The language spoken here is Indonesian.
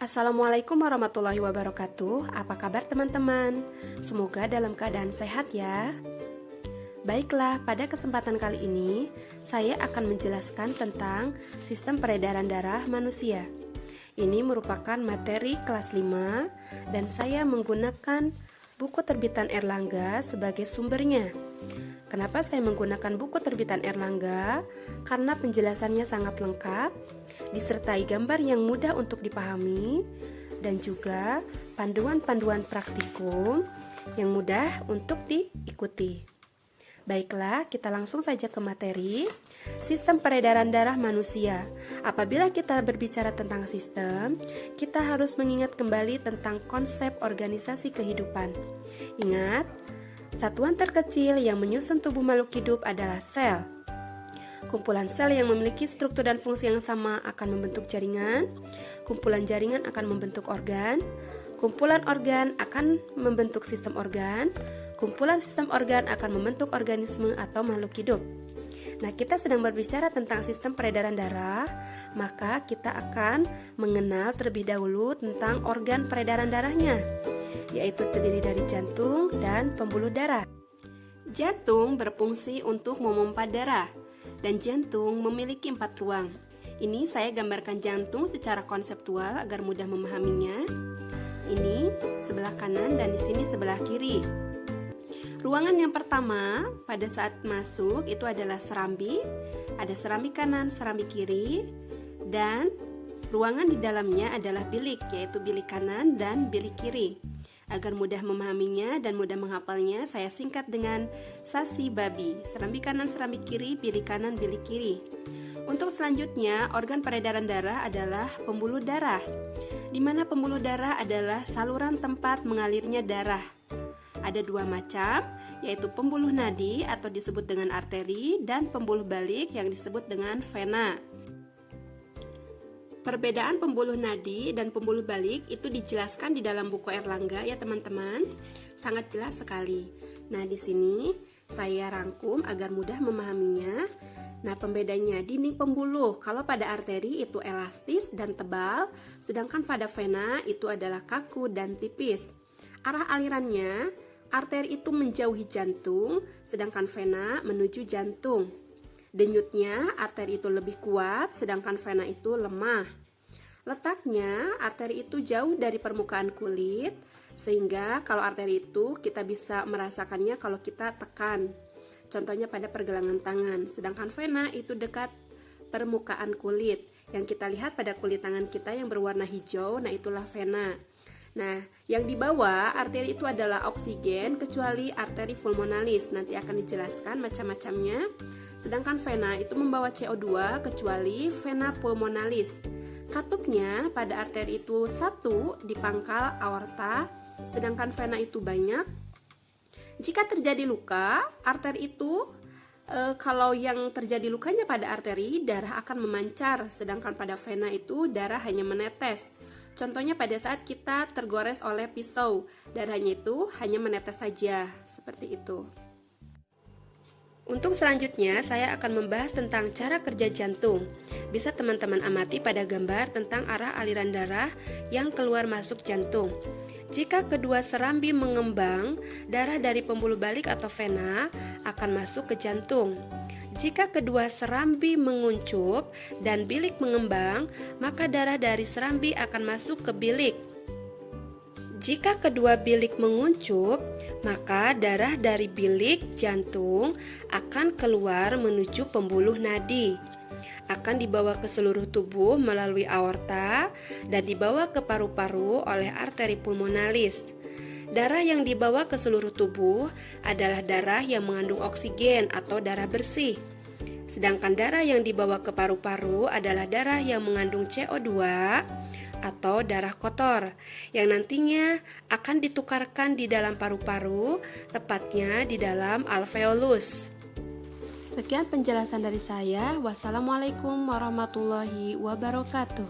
Assalamualaikum warahmatullahi wabarakatuh. Apa kabar teman-teman? Semoga dalam keadaan sehat ya. Baiklah, pada kesempatan kali ini saya akan menjelaskan tentang sistem peredaran darah manusia. Ini merupakan materi kelas 5 dan saya menggunakan buku terbitan Erlangga sebagai sumbernya. Kenapa saya menggunakan buku terbitan Erlangga? Karena penjelasannya sangat lengkap, disertai gambar yang mudah untuk dipahami, dan juga panduan-panduan praktikum yang mudah untuk diikuti. Baiklah, kita langsung saja ke materi. Sistem peredaran darah manusia. Apabila kita berbicara tentang sistem, kita harus mengingat kembali tentang konsep organisasi kehidupan. Ingat, satuan terkecil yang menyusun tubuh makhluk hidup adalah sel. Kumpulan sel yang memiliki struktur dan fungsi yang sama akan membentuk jaringan. Kumpulan jaringan akan membentuk organ. Kumpulan organ akan membentuk sistem organ. Kumpulan sistem organ akan membentuk organisme atau makhluk hidup. Nah, kita sedang berbicara tentang sistem peredaran darah, maka kita akan mengenal terlebih dahulu tentang organ peredaran darahnya, yaitu terdiri dari jantung dan pembuluh darah. Jantung berfungsi untuk memompa darah, dan jantung memiliki 4 ruang. Ini saya gambarkan jantung secara konseptual agar mudah memahaminya. Ini sebelah kanan dan di sini sebelah kiri. Ruangan yang pertama pada saat masuk itu adalah serambi. Ada serambi kanan, serambi kiri, dan ruangan di dalamnya adalah bilik, yaitu bilik kanan dan bilik kiri. Agar mudah memahaminya dan mudah menghafalnya, saya singkat dengan sasi babi. Serambi kanan, serambi kiri, bilik kanan, bilik kiri. Untuk selanjutnya, organ peredaran darah adalah pembuluh darah, di mana pembuluh darah adalah saluran tempat mengalirnya darah. Ada 2 macam, yaitu pembuluh nadi atau disebut dengan arteri dan pembuluh balik yang disebut dengan vena. Perbedaan pembuluh nadi dan pembuluh balik itu dijelaskan di dalam buku Erlangga ya teman-teman. Sangat jelas sekali. Nah, di sini saya rangkum agar mudah memahaminya. Nah, pembedanya dinding pembuluh kalau pada arteri itu elastis dan tebal, sedangkan pada vena itu adalah kaku dan tipis. Arah alirannya, arteri itu menjauhi jantung, sedangkan vena menuju jantung. Denyutnya, arteri itu lebih kuat, sedangkan vena itu lemah. Letaknya, arteri itu jauh dari permukaan kulit, sehingga kalau arteri itu kita bisa merasakannya kalau kita tekan. Contohnya pada pergelangan tangan, sedangkan vena itu dekat permukaan kulit. Yang kita lihat pada kulit tangan kita yang berwarna hijau, nah itulah vena. Nah, yang di bawah arteri itu adalah oksigen kecuali arteri pulmonalis. Nanti akan dijelaskan macam-macamnya. Sedangkan vena itu membawa CO2 kecuali vena pulmonalis. Katupnya pada arteri itu 1 di pangkal aorta, sedangkan vena itu banyak. Jika terjadi luka, arteri itu kalau yang terjadi lukanya pada arteri, darah akan memancar, sedangkan pada vena itu darah hanya menetes. Contohnya pada saat kita tergores oleh pisau, darahnya itu hanya menetes saja, seperti itu. Untuk selanjutnya, saya akan membahas tentang cara kerja jantung. Bisa teman-teman amati pada gambar tentang arah aliran darah yang keluar masuk jantung. Jika kedua serambi mengembang, darah dari pembuluh balik atau vena akan masuk ke jantung. Jika kedua serambi menguncup dan bilik mengembang, maka darah dari serambi akan masuk ke bilik. Jika kedua bilik menguncup, maka darah dari bilik jantung akan keluar menuju pembuluh nadi. Akan dibawa ke seluruh tubuh melalui aorta dan dibawa ke paru-paru oleh arteri pulmonalis. Darah yang dibawa ke seluruh tubuh adalah darah yang mengandung oksigen atau darah bersih. Sedangkan darah yang dibawa ke paru-paru adalah darah yang mengandung CO2 atau darah kotor, yang nantinya akan ditukarkan di dalam paru-paru, tepatnya di dalam alveolus. Sekian penjelasan dari saya. Wassalamualaikum warahmatullahi wabarakatuh.